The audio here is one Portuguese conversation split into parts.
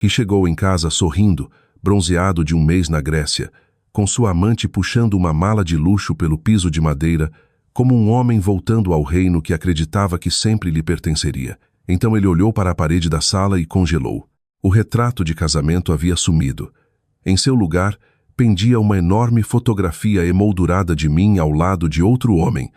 e chegou em casa sorrindo, bronzeado de um mês na Grécia, com sua amante puxando uma mala de luxo pelo piso de madeira, como um homem voltando ao reino que acreditava que sempre lhe pertenceria. Então ele olhou para a parede da sala e congelou. O retrato de casamento havia sumido. Em seu lugar, pendia uma enorme fotografia emoldurada de mim ao lado de outro homem,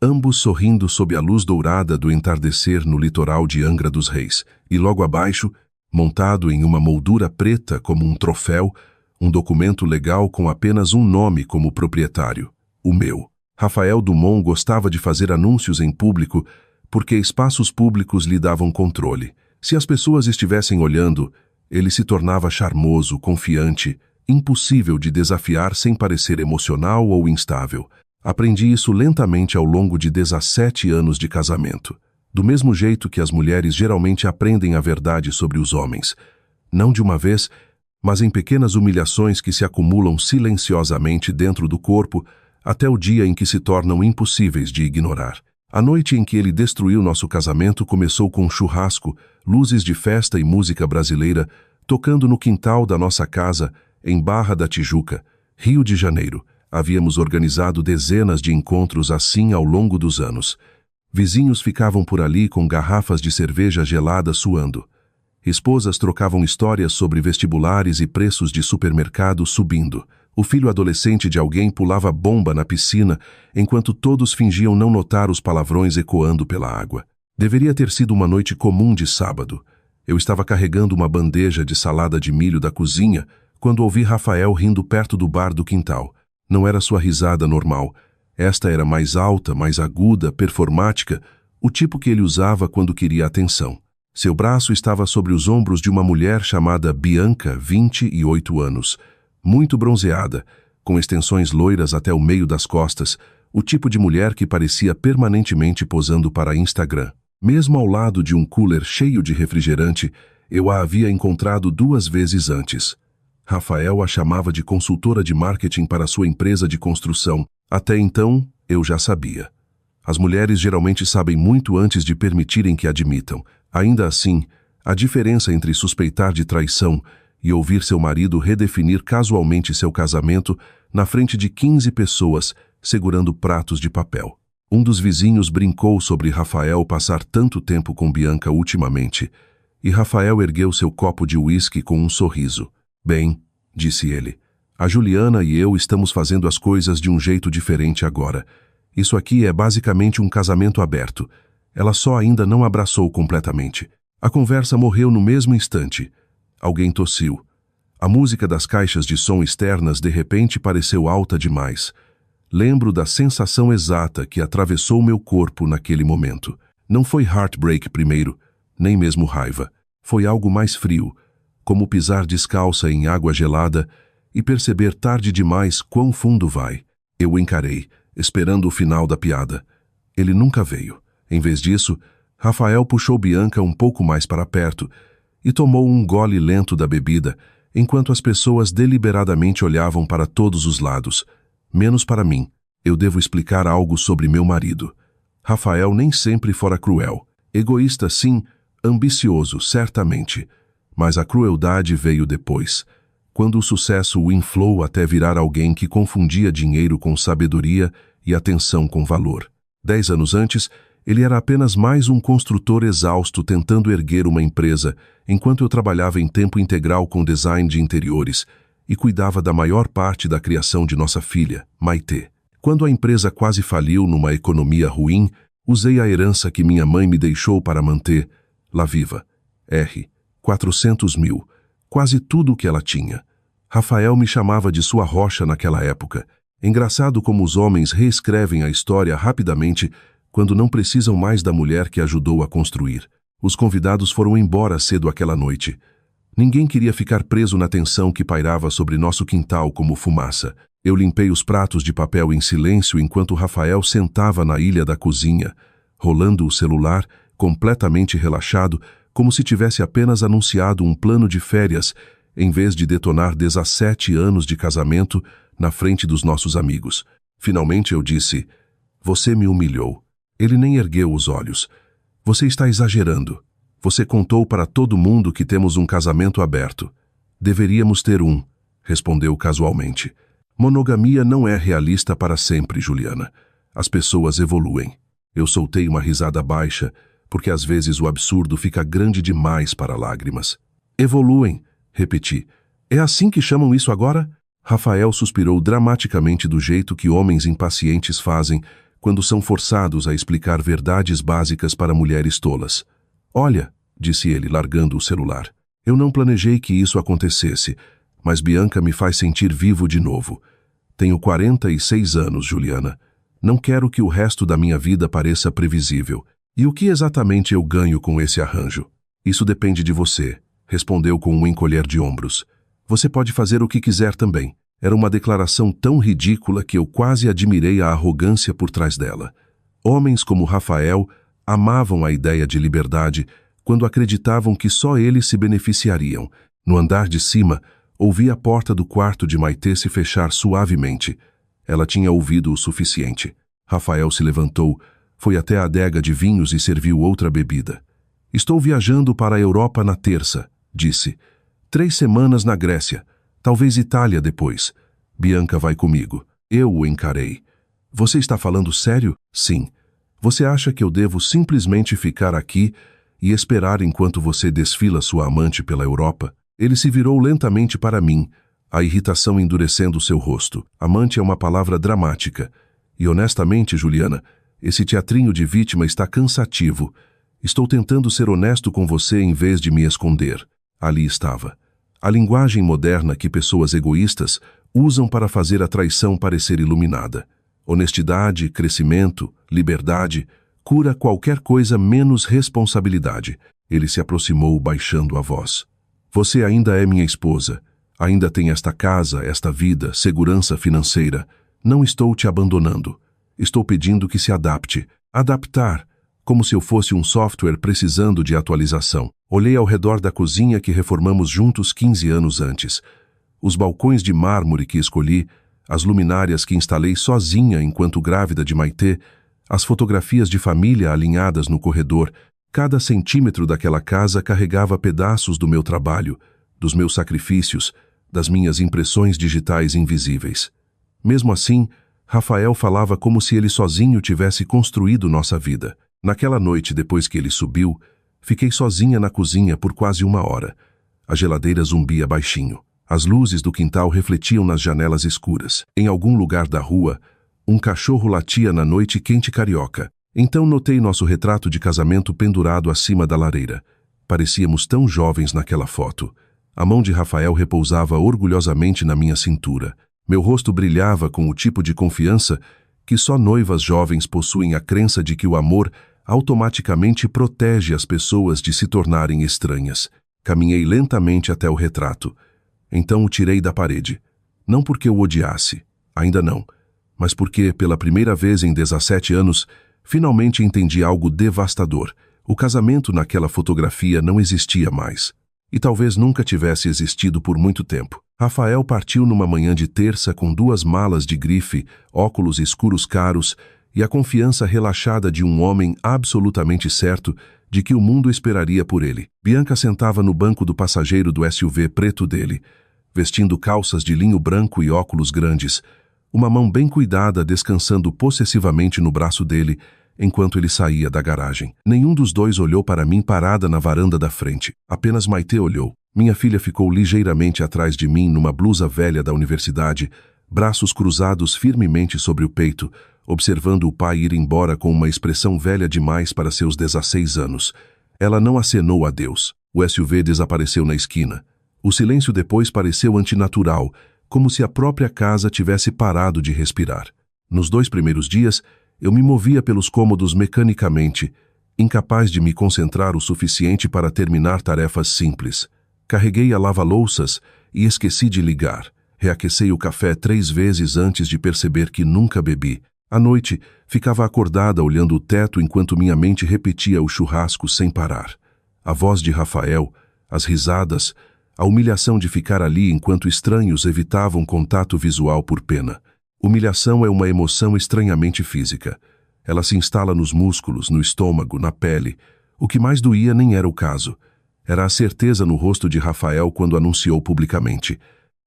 ambos sorrindo sob a luz dourada do entardecer no litoral de Angra dos Reis. E logo abaixo, montado em uma moldura preta como um troféu, um documento legal com apenas um nome como proprietário: o meu. Rafael Dumont gostava de fazer anúncios em público porque espaços públicos lhe davam controle. Se as pessoas estivessem olhando, ele se tornava charmoso, confiante, impossível de desafiar sem parecer emocional ou instável. Aprendi isso lentamente ao longo de 17 anos de casamento. Do mesmo jeito que as mulheres geralmente aprendem a verdade sobre os homens. Não de uma vez, mas em pequenas humilhações que se acumulam silenciosamente dentro do corpo até o dia em que se tornam impossíveis de ignorar. A noite em que ele destruiu nosso casamento começou com um churrasco, luzes de festa e música brasileira, tocando no quintal da nossa casa, em Barra da Tijuca, Rio de Janeiro. Havíamos organizado dezenas de encontros assim ao longo dos anos. Vizinhos ficavam por ali com garrafas de cerveja gelada suando. Esposas trocavam histórias sobre vestibulares e preços de supermercado subindo. O filho adolescente de alguém pulava bomba na piscina, enquanto todos fingiam não notar os palavrões ecoando pela água. Deveria ter sido uma noite comum de sábado. Eu estava carregando uma bandeja de salada de milho da cozinha, quando ouvi Rafael rindo perto do bar do quintal. Não era sua risada normal. Esta era mais alta, mais aguda, performática, o tipo que ele usava quando queria atenção. Seu braço estava sobre os ombros de uma mulher chamada Bianca, 28 anos, muito bronzeada, com extensões loiras até o meio das costas, o tipo de mulher que parecia permanentemente posando para Instagram. Mesmo ao lado de um cooler cheio de refrigerante, eu a havia encontrado 2 vezes antes. Rafael a chamava de consultora de marketing para sua empresa de construção. Até então, eu já sabia. As mulheres geralmente sabem muito antes de permitirem que admitam. Ainda assim, a diferença entre suspeitar de traição e ouvir seu marido redefinir casualmente seu casamento na frente de 15 pessoas segurando pratos de papel. Um dos vizinhos brincou sobre Rafael passar tanto tempo com Bianca ultimamente, e Rafael ergueu seu copo de uísque com um sorriso. Bem, disse ele, a Juliana e eu estamos fazendo as coisas de um jeito diferente agora. Isso aqui é basicamente um casamento aberto. Ela só ainda não abraçou completamente. A conversa morreu no mesmo instante. Alguém tossiu. A música das caixas de som externas de repente pareceu alta demais. Lembro da sensação exata que atravessou meu corpo naquele momento. Não foi heartbreak primeiro, nem mesmo raiva. Foi algo mais frio, como pisar descalça em água gelada e perceber tarde demais quão fundo vai. Eu o encarei, esperando o final da piada. Ele nunca veio. Em vez disso, Rafael puxou Bianca um pouco mais para perto e tomou um gole lento da bebida, enquanto as pessoas deliberadamente olhavam para todos os lados, menos para mim. Eu devo explicar algo sobre meu marido. Rafael nem sempre fora cruel. Egoísta, sim, ambicioso, certamente. Mas a crueldade veio depois, quando o sucesso o inflou até virar alguém que confundia dinheiro com sabedoria e atenção com valor. 10 anos antes, ele era apenas mais um construtor exausto tentando erguer uma empresa, enquanto eu trabalhava em tempo integral com design de interiores e cuidava da maior parte da criação de nossa filha, Maitê. Quando a empresa quase faliu numa economia ruim, usei a herança que minha mãe me deixou para manter, La Viva, 400 mil, quase tudo o que ela tinha. Rafael me chamava de sua rocha naquela época. Engraçado como os homens reescrevem a história rapidamente quando não precisam mais da mulher que ajudou a construir. Os convidados foram embora cedo aquela noite. Ninguém queria ficar preso na tensão que pairava sobre nosso quintal como fumaça. Eu limpei os pratos de papel em silêncio enquanto Rafael sentava na ilha da cozinha, rolando o celular, completamente relaxado, como se tivesse apenas anunciado um plano de férias, em vez de detonar 17 anos de casamento na frente dos nossos amigos. Finalmente eu disse: "Você me humilhou." Ele nem ergueu os olhos. "Você está exagerando." Você contou para todo mundo que temos um casamento aberto. Deveríamos ter um, respondeu casualmente. Monogamia não é realista para sempre, Juliana. As pessoas evoluem. Eu soltei uma risada baixa, porque às vezes o absurdo fica grande demais para lágrimas. Evoluem, repeti. É assim que chamam isso agora? Rafael suspirou dramaticamente do jeito que homens impacientes fazem quando são forçados a explicar verdades básicas para mulheres tolas. Olha, disse ele, largando o celular. Eu não planejei que isso acontecesse, mas Bianca me faz sentir vivo de novo. Tenho 46 anos, Juliana. Não quero que o resto da minha vida pareça previsível. E o que exatamente eu ganho com esse arranjo? Isso depende de você, respondeu com um encolher de ombros. Você pode fazer o que quiser também. Era uma declaração tão ridícula que eu quase admirei a arrogância por trás dela. Homens como Rafael amavam a ideia de liberdade quando acreditavam que só eles se beneficiariam. No andar de cima, ouvi a porta do quarto de Maitê se fechar suavemente. Ela tinha ouvido o suficiente. Rafael se levantou, foi até a adega de vinhos e serviu outra bebida. Estou viajando para a Europa na terça, disse. 3 semanas na Grécia, talvez Itália depois. Bianca vai comigo. Eu o encarei. Você está falando sério? Sim. Você acha que eu devo simplesmente ficar aqui e esperar enquanto você desfila sua amante pela Europa? Ele se virou lentamente para mim, a irritação endurecendo seu rosto. Amante é uma palavra dramática. E honestamente, Juliana, esse teatrinho de vítima está cansativo. Estou tentando ser honesto com você em vez de me esconder. Ali estava. A linguagem moderna que pessoas egoístas usam para fazer a traição parecer iluminada. Honestidade, crescimento, liberdade, cura qualquer coisa menos responsabilidade. Ele se aproximou baixando a voz. Você ainda é minha esposa. Ainda tem esta casa, esta vida, segurança financeira. Não estou te abandonando. Estou pedindo que se adapte. Adaptar, como se eu fosse um software precisando de atualização. Olhei ao redor da cozinha que reformamos juntos 15 anos antes. Os balcões de mármore que escolhi, as luminárias que instalei sozinha enquanto grávida de Maitê, as fotografias de família alinhadas no corredor. Cada centímetro daquela casa carregava pedaços do meu trabalho, dos meus sacrifícios, das minhas impressões digitais invisíveis. Mesmo assim, Rafael falava como se ele sozinho tivesse construído nossa vida. Naquela noite, depois que ele subiu, fiquei sozinha na cozinha por quase 1 hora. A geladeira zumbia baixinho. As luzes do quintal refletiam nas janelas escuras. Em algum lugar da rua, um cachorro latia na noite quente carioca. Então notei nosso retrato de casamento pendurado acima da lareira. Parecíamos tão jovens naquela foto. A mão de Rafael repousava orgulhosamente na minha cintura. Meu rosto brilhava com o tipo de confiança que só noivas jovens possuem, a crença de que o amor automaticamente protege as pessoas de se tornarem estranhas. Caminhei lentamente até o retrato. Então o tirei da parede. Não porque o odiasse, ainda não, mas porque, pela primeira vez em 17 anos, finalmente entendi algo devastador. O casamento naquela fotografia não existia mais. E talvez nunca tivesse existido por muito tempo. Rafael partiu numa manhã de terça com 2 malas de grife, óculos escuros caros e a confiança relaxada de um homem absolutamente certo de que o mundo esperaria por ele. Bianca sentava no banco do passageiro do SUV preto dele, vestindo calças de linho branco e óculos grandes, uma mão bem cuidada descansando possessivamente no braço dele enquanto ele saía da garagem. Nenhum dos dois olhou para mim parada na varanda da frente. Apenas Maitê olhou. Minha filha ficou ligeiramente atrás de mim numa blusa velha da universidade, braços cruzados firmemente sobre o peito, observando o pai ir embora com uma expressão velha demais para seus 16 anos. Ela não acenou adeus. O SUV desapareceu na esquina. O silêncio depois pareceu antinatural, como se a própria casa tivesse parado de respirar. Nos 2 primeiros dias, eu me movia pelos cômodos mecanicamente, incapaz de me concentrar o suficiente para terminar tarefas simples. Carreguei a lava-louças e esqueci de ligar. Reaquecei o café 3 vezes antes de perceber que nunca bebi. À noite, ficava acordada olhando o teto enquanto minha mente repetia o churrasco sem parar. A voz de Rafael, as risadas, a humilhação de ficar ali enquanto estranhos evitavam contato visual por pena. Humilhação é uma emoção estranhamente física. Ela se instala nos músculos, no estômago, na pele. O que mais doía nem era o caso. Era a certeza no rosto de Rafael quando anunciou publicamente.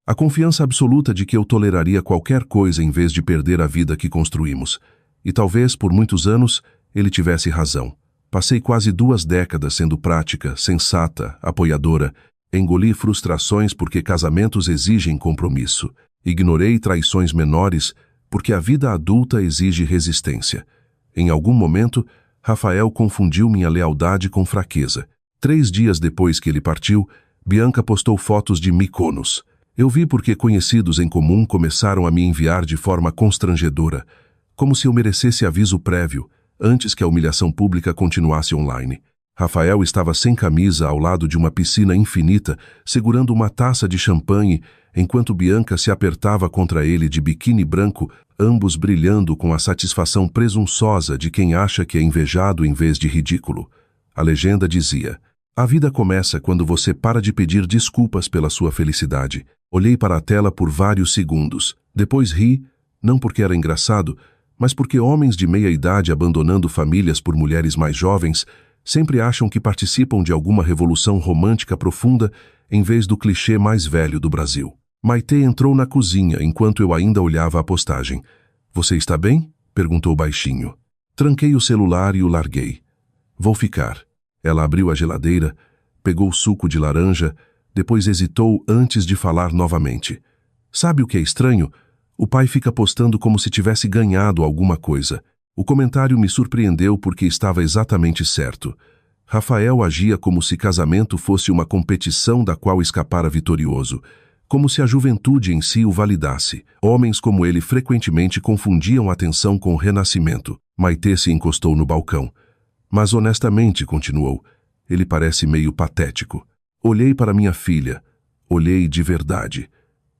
A confiança absoluta de que eu toleraria qualquer coisa em vez de perder a vida que construímos. E talvez, por muitos anos, ele tivesse razão. Passei quase 2 décadas sendo prática, sensata, apoiadora. Engoli frustrações porque casamentos exigem compromisso. Ignorei traições menores porque a vida adulta exige resistência. Em algum momento, Rafael confundiu minha lealdade com fraqueza. 3 dias depois que ele partiu, Bianca postou fotos de Mykonos. Eu vi porque conhecidos em comum começaram a me enviar de forma constrangedora, como se eu merecesse aviso prévio, antes que a humilhação pública continuasse online. Rafael estava sem camisa ao lado de uma piscina infinita, segurando uma taça de champanhe, enquanto Bianca se apertava contra ele de biquíni branco, ambos brilhando com a satisfação presunçosa de quem acha que é invejado em vez de ridículo. A legenda dizia: "A vida começa quando você para de pedir desculpas pela sua felicidade." Olhei para a tela por vários segundos. Depois ri, não porque era engraçado, mas porque homens de meia idade abandonando famílias por mulheres mais jovens sempre acham que participam de alguma revolução romântica profunda em vez do clichê mais velho do Brasil. Maitê entrou na cozinha enquanto eu ainda olhava a postagem. "Você está bem?" perguntou baixinho. Tranquei o celular e o larguei. "Vou ficar." Ela abriu a geladeira, pegou suco de laranja, depois hesitou antes de falar novamente. "Sabe o que é estranho? O pai fica postando como se tivesse ganhado alguma coisa." O comentário me surpreendeu porque estava exatamente certo. Rafael agia como se casamento fosse uma competição da qual escapara vitorioso, como se a juventude em si o validasse. Homens como ele frequentemente confundiam atenção com renascimento. Maitê se encostou no balcão. "Mas honestamente", continuou, "ele parece meio patético." Olhei para minha filha. Olhei de verdade.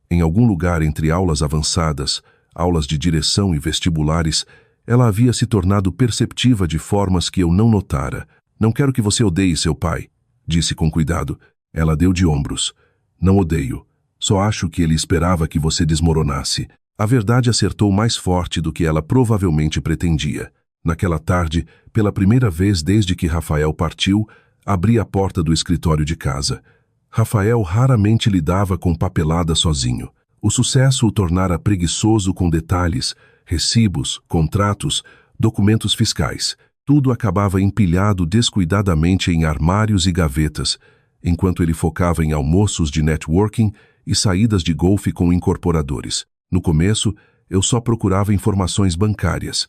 Em algum lugar entre aulas avançadas, aulas de direção e vestibulares, ela havia se tornado perceptiva de formas que eu não notara. "Não quero que você odeie seu pai", disse com cuidado. Ela deu de ombros. "Não odeio. Só acho que ele esperava que você desmoronasse." A verdade acertou mais forte do que ela provavelmente pretendia. Naquela tarde, pela primeira vez desde que Rafael partiu, abri a porta do escritório de casa. Rafael raramente lidava com papelada sozinho. O sucesso o tornara preguiçoso com detalhes, recibos, contratos, documentos fiscais. Tudo acabava empilhado descuidadamente em armários e gavetas, enquanto ele focava em almoços de networking e saídas de golfe com incorporadores. No começo, eu só procurava informações bancárias.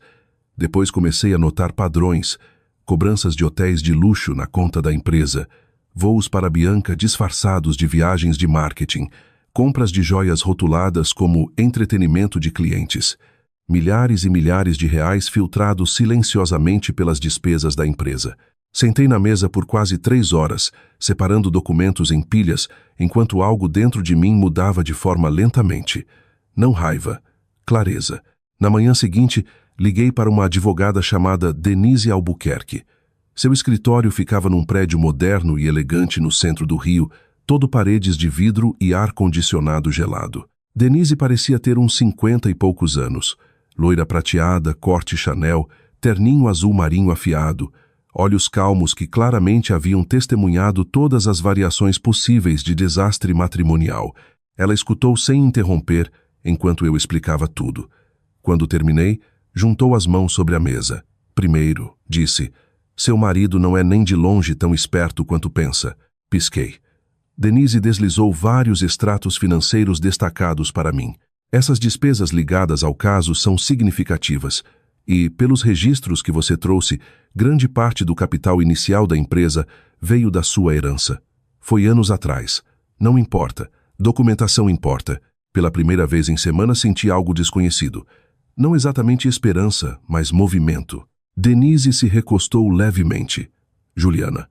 Depois comecei a notar padrões: cobranças de hotéis de luxo na conta da empresa, voos para Bianca disfarçados de viagens de marketing, compras de joias rotuladas como entretenimento de clientes. Milhares e milhares de reais filtrados silenciosamente pelas despesas da empresa. Sentei na mesa por quase 3 horas, separando documentos em pilhas, enquanto algo dentro de mim mudava de forma lentamente. Não raiva, clareza. Na manhã seguinte, liguei para uma advogada chamada Denise Albuquerque. Seu escritório ficava num prédio moderno e elegante no centro do Rio, todo paredes de vidro e ar-condicionado gelado. Denise parecia ter uns 50 e poucos anos. Loira prateada, corte Chanel, terninho azul marinho afiado, olhos calmos que claramente haviam testemunhado todas as variações possíveis de desastre matrimonial. Ela escutou sem interromper, enquanto eu explicava tudo. Quando terminei, juntou as mãos sobre a mesa. "Primeiro", disse, "seu marido não é nem de longe tão esperto quanto pensa." Pisquei. Denise deslizou vários extratos financeiros destacados para mim. "Essas despesas ligadas ao caso são significativas e, pelos registros que você trouxe, grande parte do capital inicial da empresa veio da sua herança. Foi anos atrás. Não importa. Documentação importa." Pela primeira vez em semanas senti algo desconhecido. Não exatamente esperança, mas movimento. Denise se recostou levemente. "Juliana,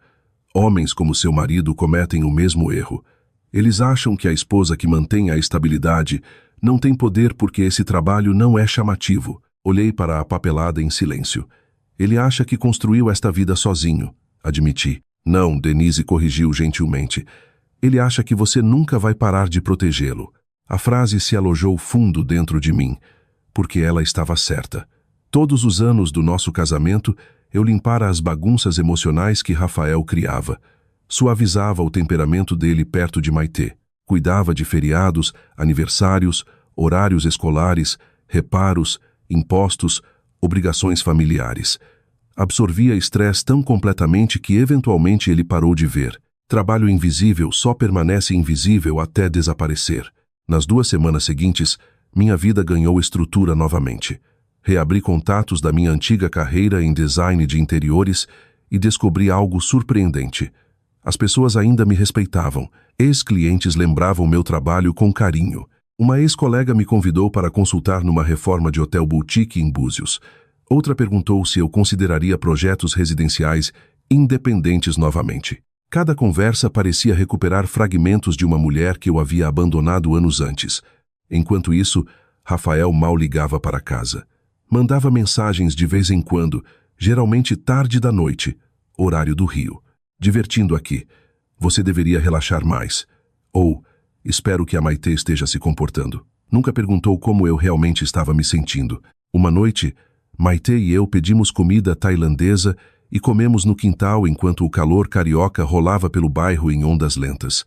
homens como seu marido cometem o mesmo erro. Eles acham que a esposa que mantém a estabilidade não tem poder porque esse trabalho não é chamativo." Olhei para a papelada em silêncio. "Ele acha que construiu esta vida sozinho", admiti. "Não", Denise corrigiu gentilmente. "Ele acha que você nunca vai parar de protegê-lo." A frase se alojou fundo dentro de mim, porque ela estava certa. Todos os anos do nosso casamento, eu limpara as bagunças emocionais que Rafael criava. Suavizava o temperamento dele perto de Maitê. Cuidava de feriados, aniversários, horários escolares, reparos, impostos, obrigações familiares. Absorvia estresse tão completamente que eventualmente ele parou de ver. Trabalho invisível só permanece invisível até desaparecer. Nas 2 semanas seguintes, minha vida ganhou estrutura novamente. Reabri contatos da minha antiga carreira em design de interiores e descobri algo surpreendente. As pessoas ainda me respeitavam. Ex-clientes lembravam meu trabalho com carinho. Uma ex-colega me convidou para consultar numa reforma de hotel boutique em Búzios. Outra perguntou se eu consideraria projetos residenciais independentes novamente. Cada conversa parecia recuperar fragmentos de uma mulher que eu havia abandonado anos antes. Enquanto isso, Rafael mal ligava para casa. Mandava mensagens de vez em quando, geralmente tarde da noite, horário do Rio. Divertindo aqui. Você deveria relaxar mais. Ou, espero que a Maitê esteja se comportando. Nunca perguntou como eu realmente estava me sentindo. Uma noite, Maitê e eu pedimos comida tailandesa e comemos no quintal enquanto o calor carioca rolava pelo bairro em ondas lentas.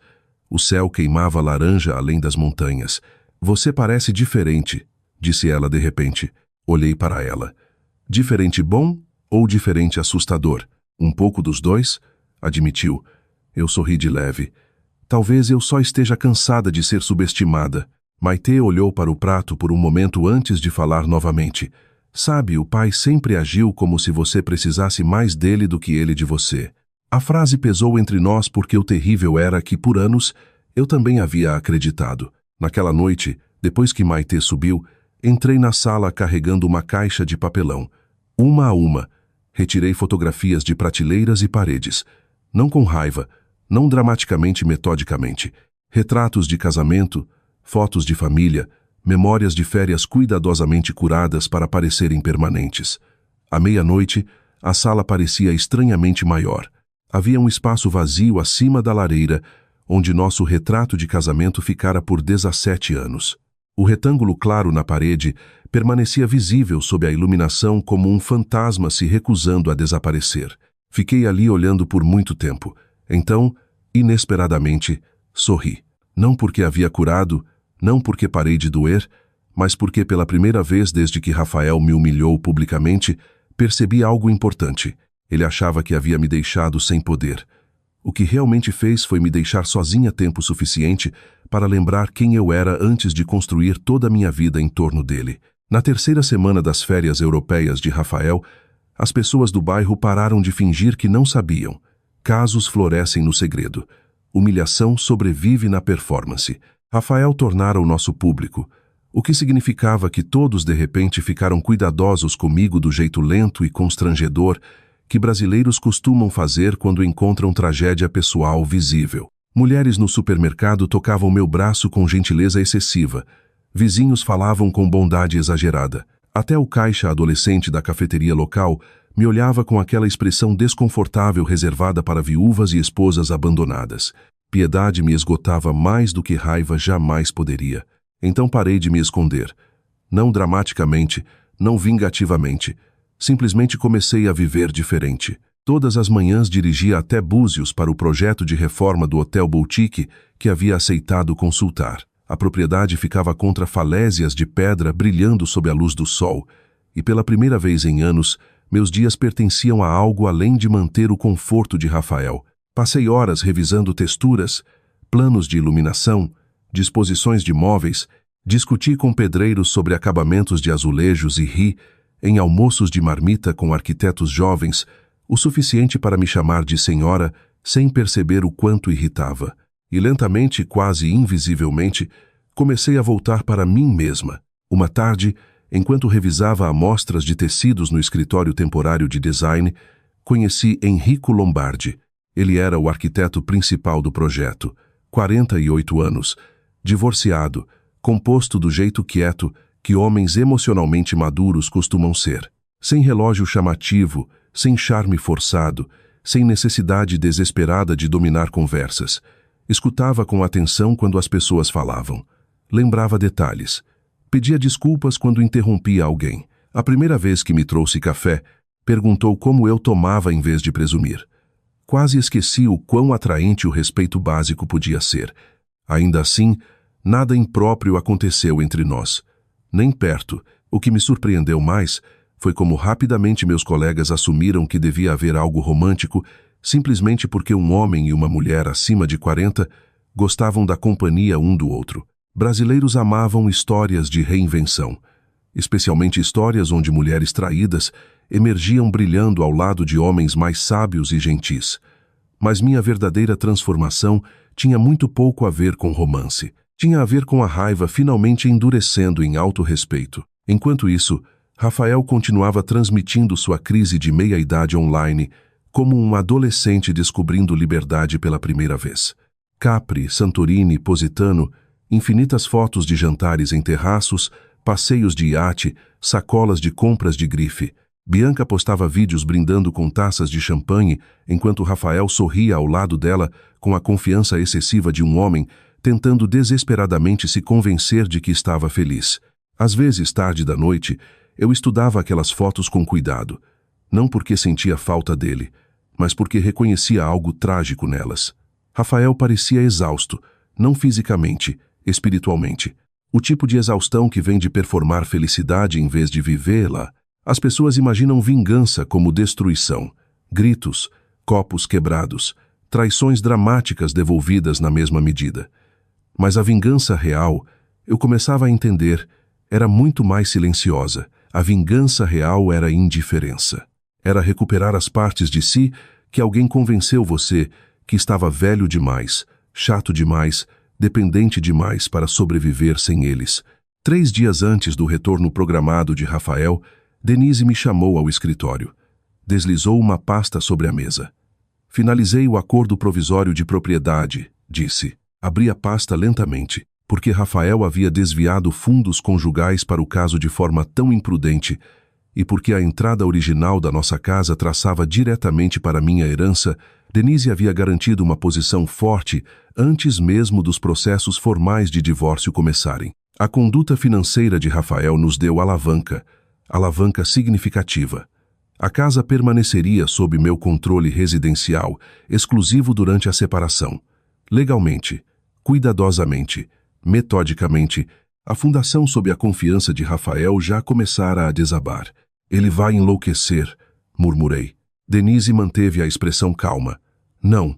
O céu queimava laranja além das montanhas. Você parece diferente, disse ela de repente. Olhei para ela. Diferente bom ou diferente assustador? Um pouco dos dois? Admitiu. Eu sorri de leve. Talvez eu só esteja cansada de ser subestimada. Maitê olhou para o prato por um momento antes de falar novamente. Sabe, o pai sempre agiu como se você precisasse mais dele do que ele de você. A frase pesou entre nós porque o terrível era que, por anos, eu também havia acreditado. Naquela noite, depois que Maitê subiu, entrei na sala carregando uma caixa de papelão. Uma a uma, retirei fotografias de prateleiras e paredes. Não com raiva, não dramaticamente metodicamente. Retratos de casamento, fotos de família, memórias de férias cuidadosamente curadas para parecerem permanentes. À meia-noite, a sala parecia estranhamente maior. Havia um espaço vazio acima da lareira, onde nosso retrato de casamento ficara por 17 anos. O retângulo claro na parede permanecia visível sob a iluminação como um fantasma se recusando a desaparecer. Fiquei ali olhando por muito tempo. Então, inesperadamente, sorri. Não porque havia curado, não porque parei de doer, mas porque pela primeira vez desde que Rafael me humilhou publicamente, percebi algo importante. Ele achava que havia me deixado sem poder. O que realmente fez foi me deixar sozinha tempo suficiente para lembrar quem eu era antes de construir toda a minha vida em torno dele. Na 3ª semana das férias europeias de Rafael, as pessoas do bairro pararam de fingir que não sabiam. Casos florescem no segredo. Humilhação sobrevive na performance. Rafael tornara o nosso público, o que significava que todos de repente ficaram cuidadosos comigo do jeito lento e constrangedor que brasileiros costumam fazer quando encontram tragédia pessoal visível. Mulheres no supermercado tocavam meu braço com gentileza excessiva. Vizinhos falavam com bondade exagerada. Até o caixa adolescente da cafeteria local me olhava com aquela expressão desconfortável reservada para viúvas e esposas abandonadas. Piedade me esgotava mais do que raiva jamais poderia. Então parei de me esconder. Não dramaticamente, não vingativamente. Simplesmente comecei a viver diferente. Todas as manhãs dirigia até Búzios para o projeto de reforma do Hotel Boutique que havia aceitado consultar. A propriedade ficava contra falésias de pedra brilhando sob a luz do sol, e pela primeira vez em anos, meus dias pertenciam a algo além de manter o conforto de Rafael. Passei horas revisando texturas, planos de iluminação, disposições de móveis, discuti com pedreiros sobre acabamentos de azulejos e ri, em almoços de marmita com arquitetos jovens, o suficiente para me chamar de senhora sem perceber o quanto irritava. E lentamente, quase invisivelmente, comecei a voltar para mim mesma. Uma tarde, enquanto revisava amostras de tecidos no escritório temporário de design, conheci Enrico Lombardi. Ele era o arquiteto principal do projeto, 48 anos, divorciado, composto do jeito quieto que homens emocionalmente maduros costumam ser. Sem relógio chamativo, sem charme forçado, sem necessidade desesperada de dominar conversas. Escutava com atenção quando as pessoas falavam. Lembrava detalhes. Pedia desculpas quando interrompia alguém. A primeira vez que me trouxe café, Perguntou como eu tomava em vez de presumir. Quase esqueci o quão atraente o respeito básico podia ser. Ainda assim, nada impróprio aconteceu entre nós. Nem perto. O que me surpreendeu mais foi como rapidamente meus colegas assumiram que devia haver algo romântico simplesmente porque um homem e uma mulher acima de 40 gostavam da companhia um do outro. Brasileiros amavam histórias de reinvenção, especialmente histórias onde mulheres traídas emergiam brilhando ao lado de homens mais sábios e gentis. Mas minha verdadeira transformação tinha muito pouco a ver com romance. Tinha a ver com a raiva finalmente endurecendo em autorrespeito. Enquanto isso, Rafael continuava transmitindo sua crise de meia-idade online como um adolescente descobrindo liberdade pela primeira vez. Capri, Santorini, Positano, infinitas fotos de jantares em terraços, passeios de iate, sacolas de compras de grife. Bianca postava vídeos brindando com taças de champanhe, enquanto Rafael sorria ao lado dela com a confiança excessiva de um homem, tentando desesperadamente se convencer de que estava feliz. Às vezes, tarde da noite, eu estudava aquelas fotos com cuidado, não porque sentia falta dele, mas porque reconhecia algo trágico nelas. Rafael parecia exausto, não fisicamente, espiritualmente. O tipo de exaustão que vem de performar felicidade em vez de vivê-la. As pessoas imaginam vingança como destruição, gritos, copos quebrados, traições dramáticas devolvidas na mesma medida. Mas a vingança real, eu começava a entender, era muito mais silenciosa. A vingança real era indiferença. Era recuperar as partes de si que alguém convenceu você que estava velho demais, chato demais, dependente demais para sobreviver sem eles. 3 dias antes do retorno programado de Rafael, Denise me chamou ao escritório. Deslizou uma pasta sobre a mesa. Finalizei o acordo provisório de propriedade, disse. Abri a pasta lentamente, porque Rafael havia desviado fundos conjugais para o caso de forma tão imprudente e porque a entrada original da nossa casa traçava diretamente para minha herança. Denise havia garantido uma posição forte antes mesmo dos processos formais de divórcio começarem. A conduta financeira de Rafael nos deu alavanca significativa. A casa permaneceria sob meu controle residencial, exclusivo durante a separação. Legalmente, cuidadosamente, metodicamente, a fundação sob a confiança de Rafael já começara a desabar. Ele vai enlouquecer, murmurei. Denise manteve a expressão calma. Não,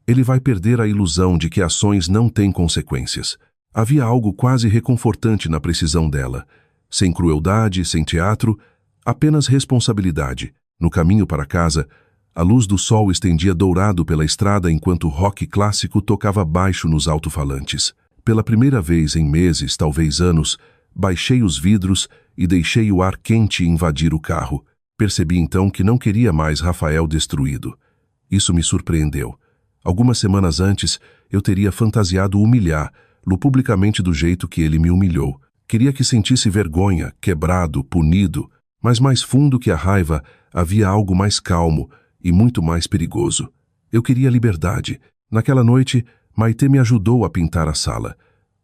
ele vai perder a ilusão de que ações não têm consequências. Havia algo quase reconfortante na precisão dela. Sem crueldade, sem teatro, apenas responsabilidade. No caminho para casa, a luz do sol estendia dourado pela estrada enquanto o rock clássico tocava baixo nos alto-falantes. Pela primeira vez em meses, talvez anos, baixei os vidros e deixei o ar quente invadir o carro. Percebi então que não queria mais Rafael destruído. Isso me surpreendeu. Algumas semanas antes, eu teria fantasiado humilhá-lo publicamente do jeito que ele me humilhou. Queria que sentisse vergonha, quebrado, punido, mas mais fundo que a raiva havia algo mais calmo e muito mais perigoso. Eu queria liberdade. Naquela noite, Maitê me ajudou a pintar a sala.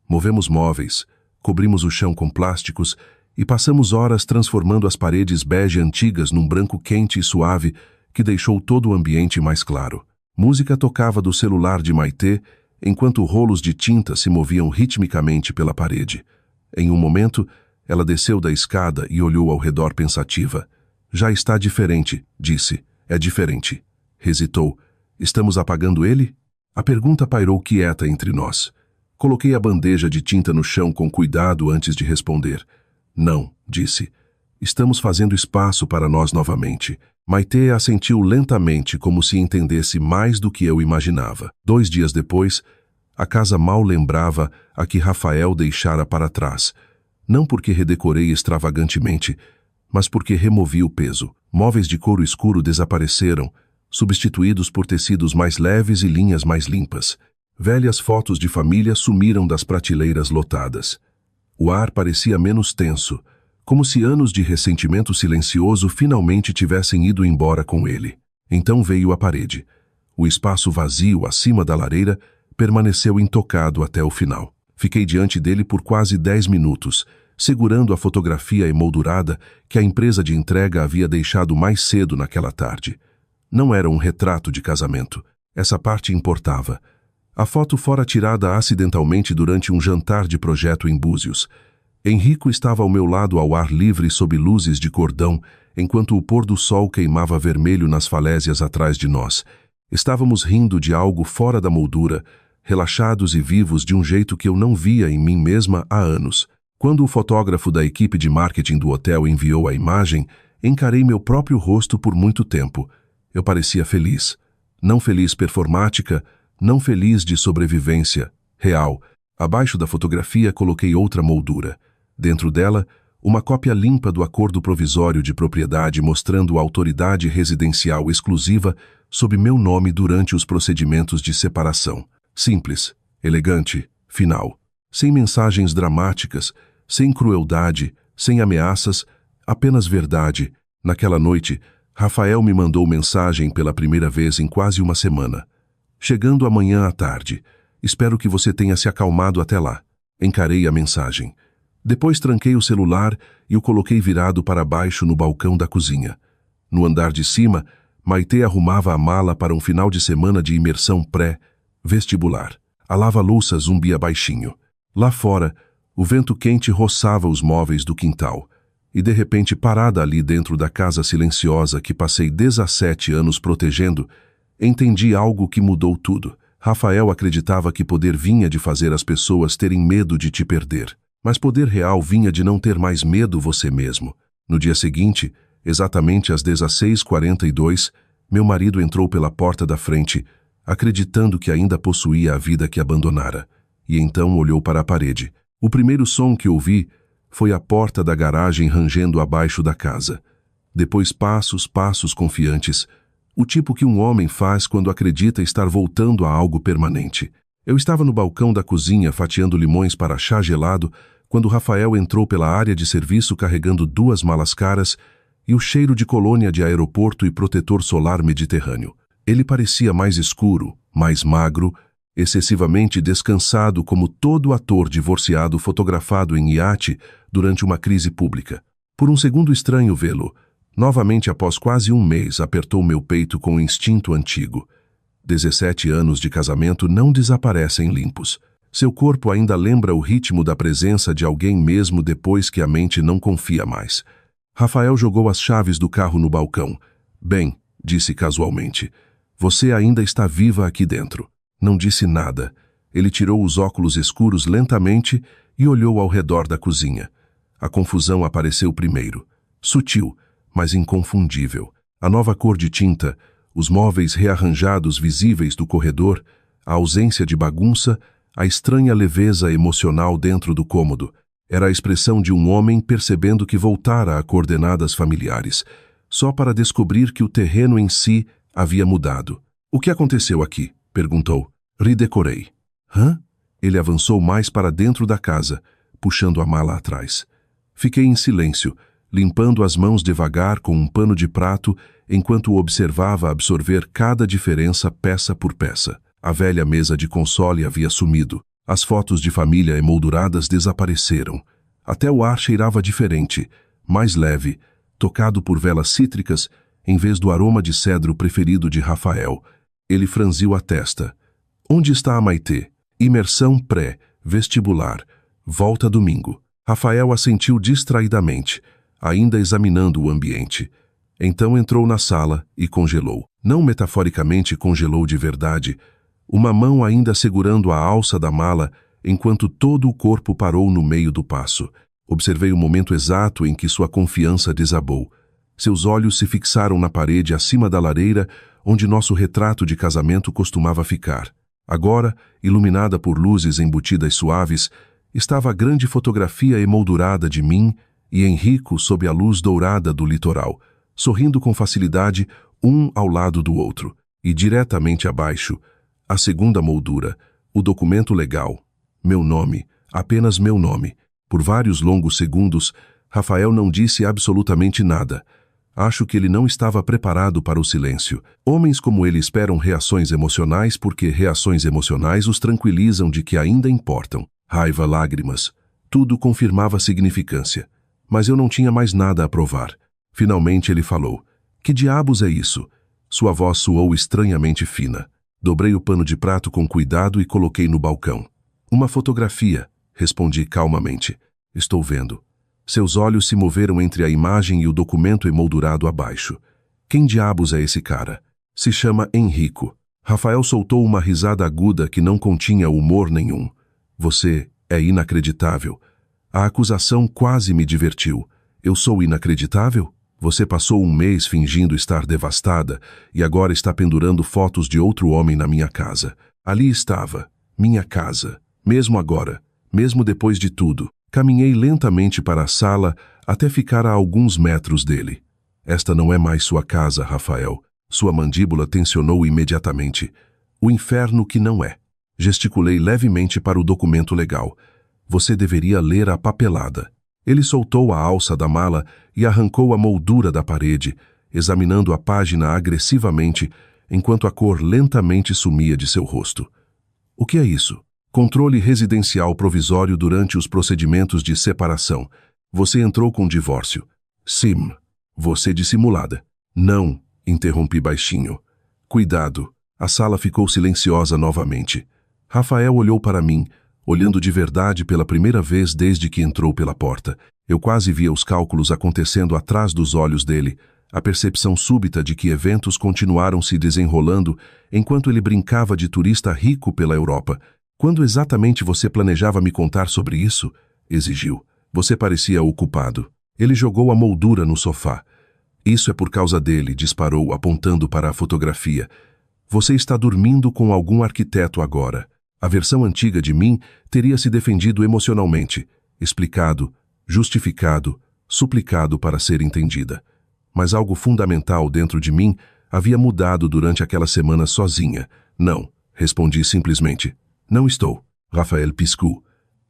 Movemos móveis, cobrimos o chão com plásticos e passamos horas transformando as paredes bege antigas num branco quente e suave que deixou todo o ambiente mais claro. Música tocava do celular de Maitê enquanto rolos de tinta se moviam ritmicamente pela parede. Em um momento, ela desceu da escada e olhou ao redor pensativa. Já está diferente, disse. É diferente. Hesitou. Estamos apagando ele? A pergunta pairou quieta entre nós. Coloquei a bandeja de tinta no chão com cuidado antes de responder. Não, disse. Estamos fazendo espaço para nós novamente. Maitê assentiu lentamente como se entendesse mais do que eu imaginava. 2 dias depois, a casa mal lembrava a que Rafael deixara para trás. Não porque redecorei extravagantemente, mas porque removi o peso. Móveis de couro escuro desapareceram, substituídos por tecidos mais leves e linhas mais limpas. Velhas fotos de família sumiram das prateleiras lotadas. O ar parecia menos tenso, como se anos de ressentimento silencioso finalmente tivessem ido embora com ele. Então veio a parede. O espaço vazio acima da lareira permaneceu intocado até o final. Fiquei diante dele por quase 10 minutos, segurando a fotografia emoldurada que a empresa de entrega havia deixado mais cedo naquela tarde. Não era um retrato de casamento. Essa parte importava. A foto fora tirada acidentalmente durante um jantar de projeto em Búzios. Henrico estava ao meu lado ao ar livre sob luzes de cordão, enquanto o pôr do sol queimava vermelho nas falésias atrás de nós. Estávamos rindo de algo fora da moldura, relaxados e vivos de um jeito que eu não via em mim mesma há anos. Quando o fotógrafo da equipe de marketing do hotel enviou a imagem, encarei meu próprio rosto por muito tempo. Eu parecia feliz. Não feliz performática, não feliz de sobrevivência, real. Abaixo da fotografia coloquei outra moldura. Dentro dela, uma cópia limpa do acordo provisório de propriedade mostrando a autoridade residencial exclusiva sob meu nome durante os procedimentos de separação. Simples, elegante, final. Sem mensagens dramáticas, sem crueldade, sem ameaças, apenas verdade. Naquela noite, Rafael me mandou mensagem pela primeira vez em quase uma semana. Chegando amanhã à tarde. Espero que você tenha se acalmado até lá. Encarei a mensagem. Depois tranquei o celular e o coloquei virado para baixo no balcão da cozinha. No andar de cima, Maitê arrumava a mala para um final de semana de imersão pré-vestibular. A lava-louça zumbia baixinho. Lá fora, o vento quente roçava os móveis do quintal. E de repente, parada ali dentro da casa silenciosa que passei 17 anos protegendo, entendi algo que mudou tudo. Rafael acreditava que poder vinha de fazer as pessoas terem medo de te perder. Mas poder real vinha de não ter mais medo você mesmo. No dia seguinte, exatamente às 16h42, meu marido entrou pela porta da frente, acreditando que ainda possuía a vida que abandonara. E então olhou para a parede. O primeiro som que ouvi foi a porta da garagem rangendo abaixo da casa. Depois passos confiantes, o tipo que um homem faz quando acredita estar voltando a algo permanente. Eu estava no balcão da cozinha fatiando limões para chá gelado, quando Rafael entrou pela área de serviço carregando 2 malas caras e o cheiro de colônia de aeroporto e protetor solar mediterrâneo. Ele parecia mais escuro, mais magro, excessivamente descansado como todo ator divorciado fotografado em iate durante uma crise pública. Por um segundo estranho vê-lo. Novamente após quase um mês apertou meu peito com o instinto antigo. 17 anos de casamento não desaparecem limpos. Seu corpo ainda lembra o ritmo da presença de alguém mesmo depois que a mente não confia mais. Rafael jogou as chaves do carro no balcão. Bem, disse casualmente, você ainda está viva aqui dentro. Não disse nada. Ele tirou os óculos escuros lentamente e olhou ao redor da cozinha. A confusão apareceu primeiro. Sutil, mas inconfundível. A nova cor de tinta, os móveis rearranjados visíveis do corredor, a ausência de bagunça, a estranha leveza emocional dentro do cômodo. Era a expressão de um homem percebendo que voltara a coordenadas familiares, só para descobrir que o terreno em si havia mudado. O que aconteceu aqui? Perguntou. Redecorei. Hã? Ele avançou mais para dentro da casa, puxando a mala atrás. Fiquei em silêncio, limpando as mãos devagar com um pano de prato enquanto o observava absorver cada diferença peça por peça. A velha mesa de console havia sumido. As fotos de família emolduradas desapareceram. Até o ar cheirava diferente, mais leve, tocado por velas cítricas, em vez do aroma de cedro preferido de Rafael. Ele franziu a testa. Onde está a Maitê? Imersão pré-vestibular. Volta domingo. Rafael assentiu distraidamente, ainda examinando o ambiente. Então entrou na sala e congelou. Não metaforicamente congelou de verdade, uma mão ainda segurando a alça da mala, enquanto todo o corpo parou no meio do passo. Observei o momento exato em que sua confiança desabou. Seus olhos se fixaram na parede acima da lareira, onde nosso retrato de casamento costumava ficar. Agora, iluminada por luzes embutidas suaves, estava a grande fotografia emoldurada de mim e Henrico sob a luz dourada do litoral, sorrindo com facilidade um ao lado do outro. E diretamente abaixo, a segunda moldura, o documento legal. Meu nome, apenas meu nome. Por vários longos segundos, Rafael não disse absolutamente nada. Acho que ele não estava preparado para o silêncio. Homens como ele esperam reações emocionais porque reações emocionais os tranquilizam de que ainda importam. Raiva, lágrimas. Tudo confirmava a significância. Mas eu não tinha mais nada a provar. Finalmente ele falou: "Que diabos é isso?" Sua voz soou estranhamente fina. Dobrei o pano de prato com cuidado e coloquei no balcão. "Uma fotografia", respondi calmamente. "Estou vendo." Seus olhos se moveram entre a imagem e o documento emoldurado abaixo. "Quem diabos é esse cara?" "Se chama Henrico." Rafael soltou uma risada aguda que não continha humor nenhum. "Você é inacreditável." A acusação quase me divertiu. "Eu sou inacreditável? Você passou um mês fingindo estar devastada e agora está pendurando fotos de outro homem na minha casa." Ali estava, minha casa, mesmo agora, mesmo depois de tudo. Caminhei lentamente para a sala até ficar a alguns metros dele. "Esta não é mais sua casa, Rafael." Sua mandíbula tensionou imediatamente. "O inferno que não é." Gesticulei levemente para o documento legal. "Você deveria ler a papelada." Ele soltou a alça da mala e arrancou a moldura da parede, examinando a página agressivamente, enquanto a cor lentamente sumia de seu rosto. "O que é isso?" "Controle residencial provisório durante os procedimentos de separação. Você entrou com divórcio." "Sim." "Você dissimulada." "Não." Interrompi baixinho. "Cuidado." A sala ficou silenciosa novamente. Rafael olhou para mim, olhando de verdade pela primeira vez desde que entrou pela porta. Eu quase via os cálculos acontecendo atrás dos olhos dele, a percepção súbita de que eventos continuaram se desenrolando enquanto ele brincava de turista rico pela Europa. "Quando exatamente você planejava me contar sobre isso?" exigiu. "Você parecia ocupado." Ele jogou a moldura no sofá. "Isso é por causa dele", disparou, apontando para a fotografia. "Você está dormindo com algum arquiteto agora." A versão antiga de mim teria se defendido emocionalmente, explicado, justificado, suplicado para ser entendida. Mas algo fundamental dentro de mim havia mudado durante aquela semana sozinha. "Não", respondi simplesmente. "Não estou." Rafael piscou.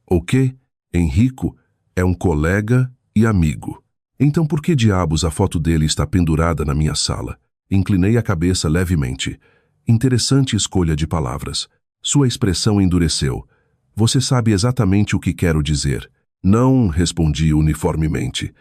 "O quê? Henrico é um colega e amigo. Então por que diabos a foto dele está pendurada na minha sala?" Inclinei a cabeça levemente. Interessante escolha de palavras. Sua expressão endureceu. "Você sabe exatamente o que quero dizer." "Não", respondi uniformemente.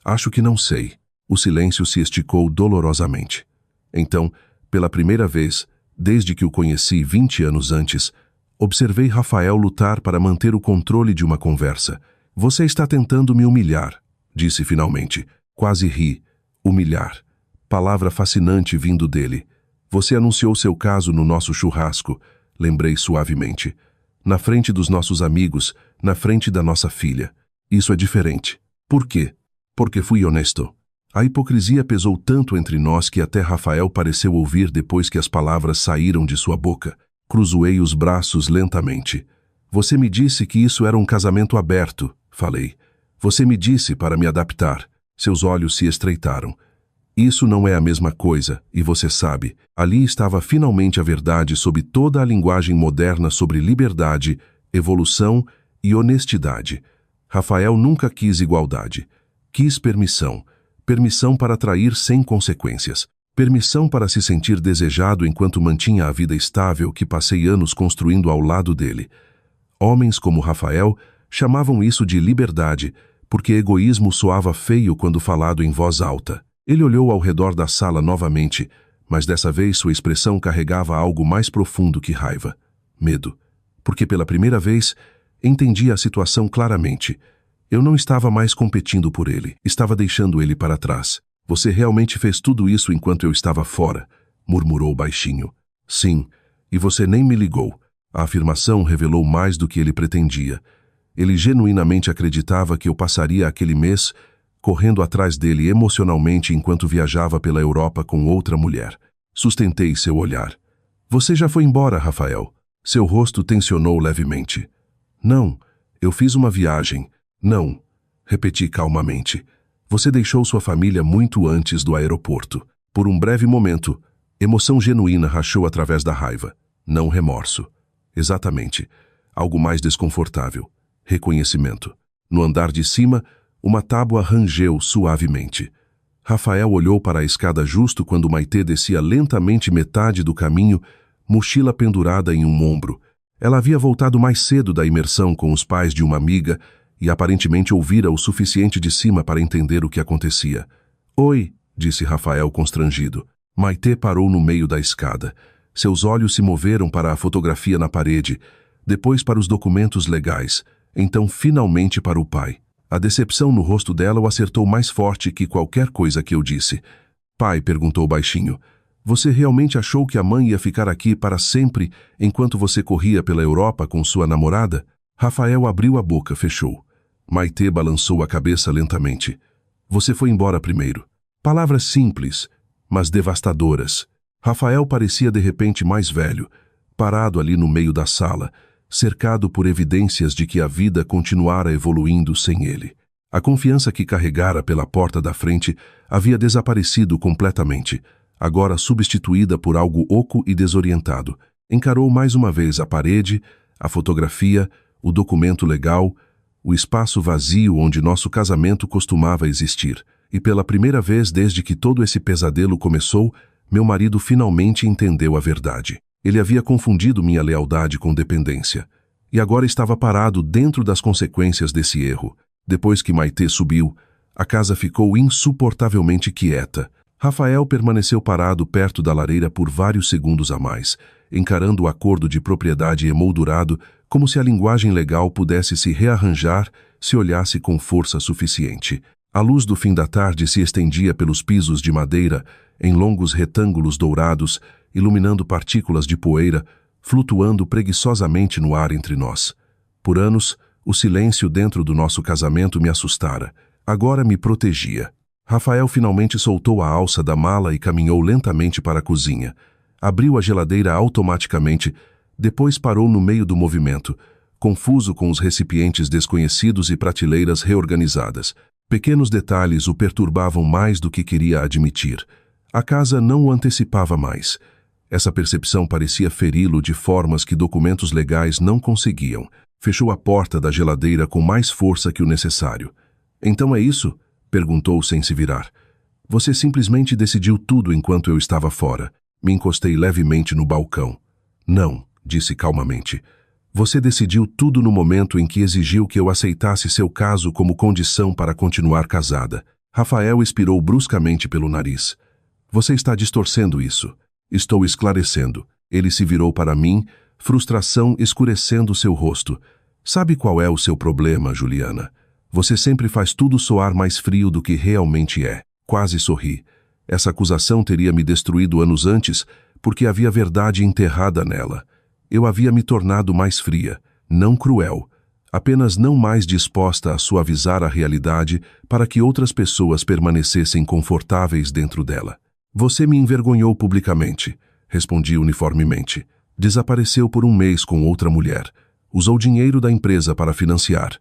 "Acho que não sei." O silêncio se esticou dolorosamente. Então, pela primeira vez, desde que o conheci 20 anos antes, observei Rafael lutar para manter o controle de uma conversa. "Você está tentando me humilhar", disse finalmente. Quase ri. Humilhar. Palavra fascinante vindo dele. "Você anunciou seu caso no nosso churrasco", lembrei suavemente. "Na frente dos nossos amigos, na frente da nossa filha. Isso é diferente." "Por quê?" "Porque fui honesto." A hipocrisia pesou tanto entre nós que até Rafael pareceu ouvir depois que as palavras saíram de sua boca. Cruzoei os braços lentamente. "Você me disse que isso era um casamento aberto", falei. "Você me disse para me adaptar." Seus olhos se estreitaram. "Isso não é a mesma coisa, e você sabe." Ali estava finalmente a verdade sob toda a linguagem moderna sobre liberdade, evolução e honestidade. Rafael nunca quis igualdade. Quis permissão. Permissão para trair sem consequências. Permissão para se sentir desejado enquanto mantinha a vida estável que passei anos construindo ao lado dele. Homens como Rafael chamavam isso de liberdade, porque egoísmo soava feio quando falado em voz alta. Ele olhou ao redor da sala novamente, mas dessa vez sua expressão carregava algo mais profundo que raiva. Medo. Porque pela primeira vez entendi a situação claramente. Eu não estava mais competindo por ele, estava deixando ele para trás. "Você realmente fez tudo isso enquanto eu estava fora", murmurou baixinho. "Sim, e você nem me ligou." A afirmação revelou mais do que ele pretendia. Ele genuinamente acreditava que eu passaria aquele mês correndo atrás dele emocionalmente enquanto viajava pela Europa com outra mulher. Sustentei seu olhar. "Você já foi embora, Rafael." Seu rosto tensionou levemente. "Não, eu fiz uma viagem." "Não", repeti calmamente. "Você deixou sua família muito antes do aeroporto." Por um breve momento, emoção genuína rachou através da raiva. Não remorso. Exatamente. Algo mais desconfortável. Reconhecimento. No andar de cima, uma tábua rangeu suavemente. Rafael olhou para a escada justo quando Maitê descia lentamente metade do caminho, mochila pendurada em um ombro. Ela havia voltado mais cedo da imersão com os pais de uma amiga e aparentemente ouvira o suficiente de cima para entender o que acontecia. Oi, disse Rafael constrangido. Maitê parou no meio da escada. Seus olhos se moveram para a fotografia na parede, depois para os documentos legais, então finalmente para o pai. A decepção no rosto dela o acertou mais forte que qualquer coisa que eu disse. Pai, perguntou baixinho, você realmente achou que a mãe ia ficar aqui para sempre enquanto você corria pela Europa com sua namorada? Rafael abriu a boca, fechou. Maitê balançou a cabeça lentamente. Você foi embora primeiro. Palavras simples, mas devastadoras. Rafael parecia de repente mais velho, parado ali no meio da sala, cercado por evidências de que a vida continuara evoluindo sem ele. A confiança que carregara pela porta da frente havia desaparecido completamente, agora substituída por algo oco e desorientado. Encarou mais uma vez a parede, a fotografia, o documento legal, o espaço vazio onde nosso casamento costumava existir. E pela primeira vez desde que todo esse pesadelo começou, meu marido finalmente entendeu a verdade. Ele havia confundido minha lealdade com dependência. E agora estava parado dentro das consequências desse erro. Depois que Maitê subiu, a casa ficou insuportavelmente quieta. Rafael permaneceu parado perto da lareira por vários segundos a mais, encarando o acordo de propriedade emoldurado como se a linguagem legal pudesse se rearranjar se olhasse com força suficiente. A luz do fim da tarde se estendia pelos pisos de madeira, em longos retângulos dourados, iluminando partículas de poeira, flutuando preguiçosamente no ar entre nós. Por anos, o silêncio dentro do nosso casamento me assustara. Agora me protegia. Rafael finalmente soltou a alça da mala e caminhou lentamente para a cozinha. Abriu a geladeira automaticamente, depois parou no meio do movimento, confuso com os recipientes desconhecidos e prateleiras reorganizadas. Pequenos detalhes o perturbavam mais do que queria admitir. A casa não o antecipava mais. Essa percepção parecia feri-lo de formas que documentos legais não conseguiam. Fechou a porta da geladeira com mais força que o necessário. Então é isso? Perguntou sem se virar. Você simplesmente decidiu tudo enquanto eu estava fora. Me encostei levemente no balcão. Não, disse calmamente. Você decidiu tudo no momento em que exigiu que eu aceitasse seu caso como condição para continuar casada. Rafael expirou bruscamente pelo nariz. Você está distorcendo isso. Estou esclarecendo. Ele se virou para mim, frustração escurecendo seu rosto. Sabe qual é o seu problema, Juliana? Você sempre faz tudo soar mais frio do que realmente é. Quase sorri. Essa acusação teria me destruído anos antes, porque havia verdade enterrada nela. Eu havia me tornado mais fria, não cruel, apenas não mais disposta a suavizar a realidade para que outras pessoas permanecessem confortáveis dentro dela. Você me envergonhou publicamente, respondi uniformemente. Desapareceu por um mês com outra mulher. Usou dinheiro da empresa para financiar.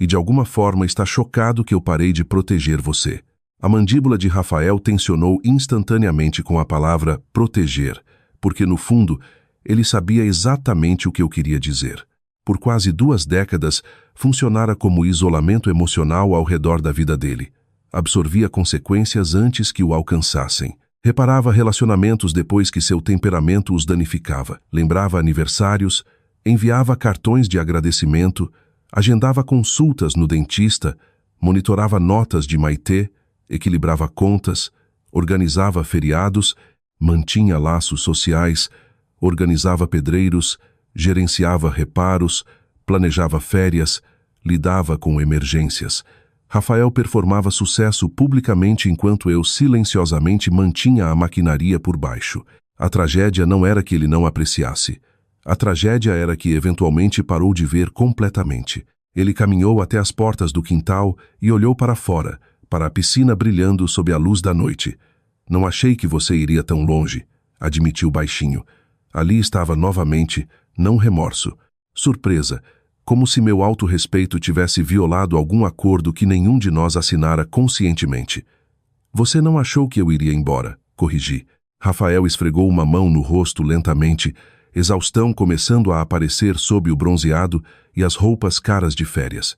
E de alguma forma está chocado que eu parei de proteger você. A mandíbula de Rafael tensionou instantaneamente com a palavra proteger, porque no fundo ele sabia exatamente o que eu queria dizer. Por quase 2 décadas, funcionara como isolamento emocional ao redor da vida dele. Absorvia consequências antes que o alcançassem. Reparava relacionamentos depois que seu temperamento os danificava. Lembrava aniversários, enviava cartões de agradecimento, agendava consultas no dentista, monitorava notas de Maitê, equilibrava contas, organizava feriados, mantinha laços sociais, organizava pedreiros, gerenciava reparos, planejava férias, lidava com emergências. Rafael performava sucesso publicamente enquanto eu silenciosamente mantinha a maquinaria por baixo. A tragédia não era que ele não apreciasse. A tragédia era que eventualmente parou de ver completamente. Ele caminhou até as portas do quintal e olhou para fora, para a piscina brilhando sob a luz da noite. Não achei que você iria tão longe, admitiu baixinho. Ali estava novamente, não remorso, surpresa, como se meu autorrespeito tivesse violado algum acordo que nenhum de nós assinara conscientemente. Você não achou que eu iria embora, corrigi. Rafael esfregou uma mão no rosto lentamente, exaustão começando a aparecer sob o bronzeado e as roupas caras de férias.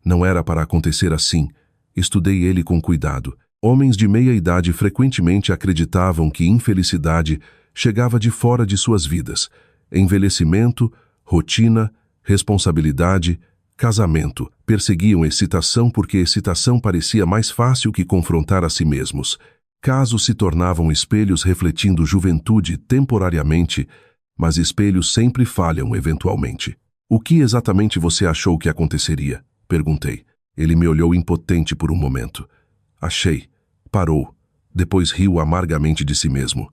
Não era para acontecer assim. Estudei ele com cuidado. Homens de meia idade frequentemente acreditavam que infelicidade chegava de fora de suas vidas. Envelhecimento, rotina, responsabilidade, casamento. Perseguiam excitação porque excitação parecia mais fácil que confrontar a si mesmos. Casos se tornavam espelhos refletindo juventude temporariamente, mas espelhos sempre falham eventualmente. O que exatamente você achou que aconteceria? Perguntei. Ele me olhou impotente por um momento. Achei. Parou. Depois riu amargamente de si mesmo.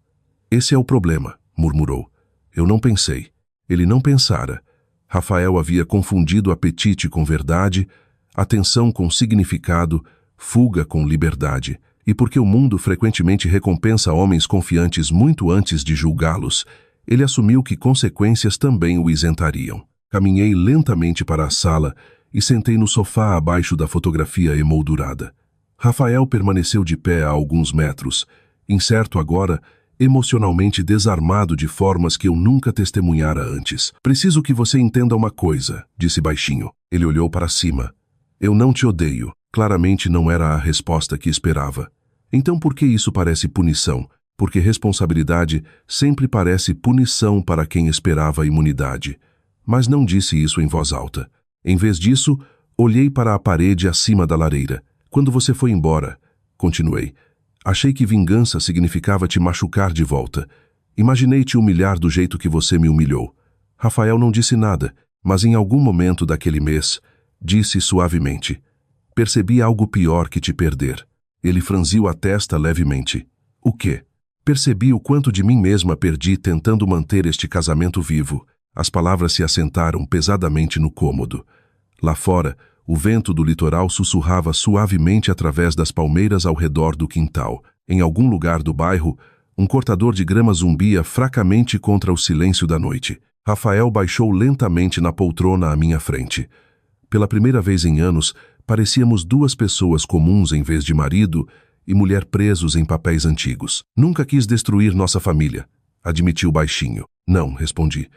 Esse é o problema, murmurou. Eu não pensei. Ele não pensara. Rafael havia confundido apetite com verdade, atenção com significado, fuga com liberdade. E porque o mundo frequentemente recompensa homens confiantes muito antes de julgá-los, ele assumiu que consequências também o isentariam. Caminhei lentamente para a sala e sentei no sofá abaixo da fotografia emoldurada. Rafael permaneceu de pé a alguns metros, incerto agora, emocionalmente desarmado de formas que eu nunca testemunhara antes. Preciso que você entenda uma coisa, disse baixinho. Ele olhou para cima. Eu não te odeio. Claramente não era a resposta que esperava. Então por que isso parece punição? Porque responsabilidade sempre parece punição para quem esperava imunidade. Mas não disse isso em voz alta. Em vez disso, olhei para a parede acima da lareira. Quando você foi embora, continuei, achei que vingança significava te machucar de volta. Imaginei te humilhar do jeito que você me humilhou. Rafael não disse nada, mas em algum momento daquele mês, disse suavemente, percebi algo pior que te perder. Ele franziu a testa levemente. O quê? Percebi o quanto de mim mesma perdi tentando manter este casamento vivo. As palavras se assentaram pesadamente no cômodo. Lá fora, o vento do litoral sussurrava suavemente através das palmeiras ao redor do quintal. Em algum lugar do bairro, um cortador de grama zumbia fracamente contra o silêncio da noite. Rafael baixou lentamente na poltrona à minha frente. Pela primeira vez em anos, parecíamos duas pessoas comuns em vez de marido e mulher presos em papéis antigos. Nunca quis destruir nossa família, admitiu baixinho. Não, respondi.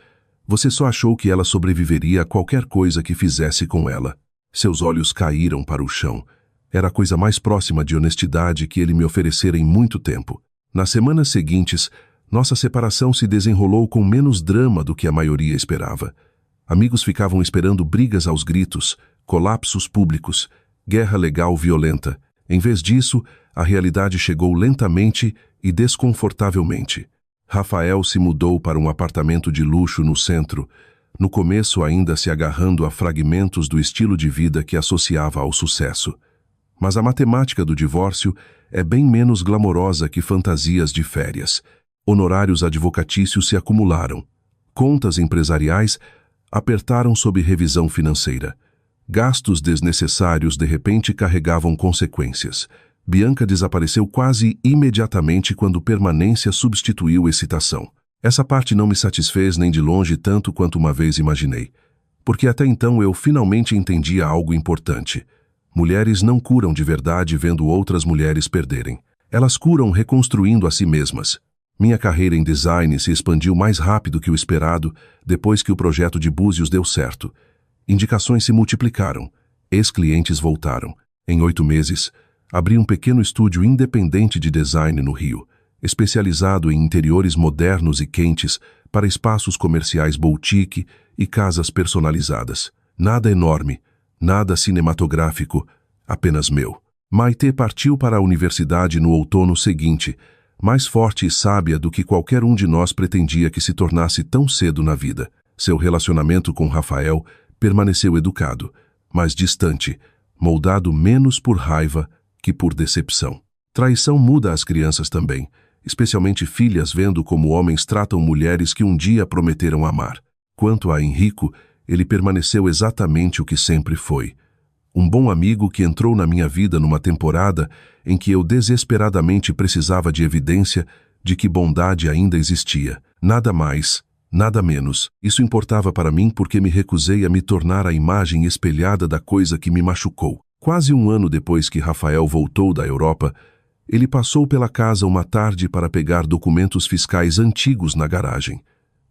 Você só achou que ela sobreviveria a qualquer coisa que fizesse com ela. Seus olhos caíram para o chão. Era a coisa mais próxima de honestidade que ele me oferecera em muito tempo. Nas semanas seguintes, nossa separação se desenrolou com menos drama do que a maioria esperava. Amigos ficavam esperando brigas aos gritos, colapsos públicos, guerra legal violenta. Em vez disso, a realidade chegou lentamente e desconfortavelmente. Rafael se mudou para um apartamento de luxo no centro, no começo ainda se agarrando a fragmentos do estilo de vida que associava ao sucesso. Mas a matemática do divórcio é bem menos glamourosa que fantasias de férias. Honorários advocatícios se acumularam. Contas empresariais apertaram sob revisão financeira. Gastos desnecessários de repente carregavam consequências. Bianca desapareceu quase imediatamente quando permanência substituiu excitação. Essa parte não me satisfez nem de longe tanto quanto uma vez imaginei. Porque até então eu finalmente entendia algo importante. Mulheres não curam de verdade vendo outras mulheres perderem. Elas curam reconstruindo a si mesmas. Minha carreira em design se expandiu mais rápido que o esperado depois que o projeto de Búzios deu certo. Indicações se multiplicaram. Ex-clientes voltaram. Em 8 meses, abri um pequeno estúdio independente de design no Rio, especializado em interiores modernos e quentes para espaços comerciais boutique e casas personalizadas. Nada enorme, nada cinematográfico, apenas meu. Maitê partiu para a universidade no outono seguinte, mais forte e sábia do que qualquer um de nós pretendia que se tornasse tão cedo na vida. Seu relacionamento com Rafael permaneceu educado, mas distante, moldado menos por raiva que por decepção. Traição muda as crianças também, especialmente filhas vendo como homens tratam mulheres que um dia prometeram amar. Quanto a Henrico, ele permaneceu exatamente o que sempre foi. Um bom amigo que entrou na minha vida numa temporada em que eu desesperadamente precisava de evidência de que bondade ainda existia. Nada mais, nada menos. Isso importava para mim porque me recusei a me tornar a imagem espelhada da coisa que me machucou. Quase um ano depois que Rafael voltou da Europa, ele passou pela casa uma tarde para pegar documentos fiscais antigos na garagem.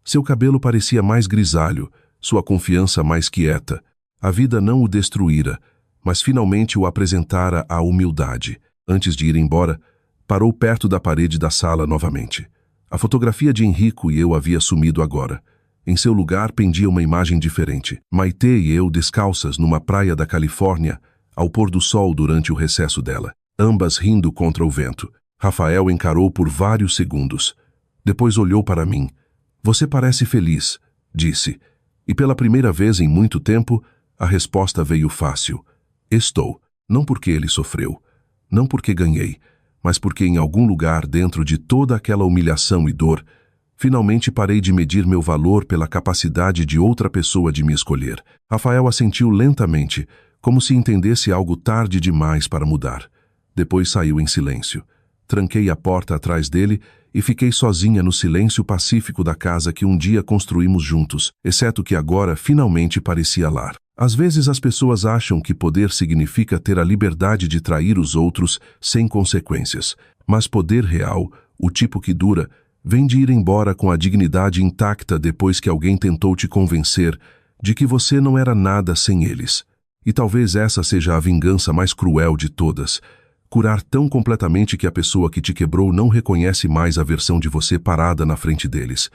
Seu cabelo parecia mais grisalho, sua confiança mais quieta. A vida não o destruíra, mas finalmente o apresentara à humildade. Antes de ir embora, parou perto da parede da sala novamente. A fotografia de Henrico e eu havia sumido agora. Em seu lugar pendia uma imagem diferente. Maitê e eu descalças numa praia da Califórnia, ao pôr do sol durante o recesso dela. Ambas rindo contra o vento. Rafael encarou por vários segundos. Depois olhou para mim. Você parece feliz, disse. E pela primeira vez em muito tempo, a resposta veio fácil. Estou. Não porque ele sofreu. Não porque ganhei. Mas porque em algum lugar dentro de toda aquela humilhação e dor, finalmente parei de medir meu valor pela capacidade de outra pessoa de me escolher. Rafael assentiu lentamente, como se entendesse algo tarde demais para mudar. Depois saiu em silêncio. Tranquei a porta atrás dele e fiquei sozinha no silêncio pacífico da casa que um dia construímos juntos, exceto que agora finalmente parecia lar. Às vezes as pessoas acham que poder significa ter a liberdade de trair os outros sem consequências. Mas poder real, o tipo que dura, vem de ir embora com a dignidade intacta depois que alguém tentou te convencer de que você não era nada sem eles. E talvez essa seja a vingança mais cruel de todas. Curar tão completamente que a pessoa que te quebrou não reconhece mais a versão de você parada na frente deles.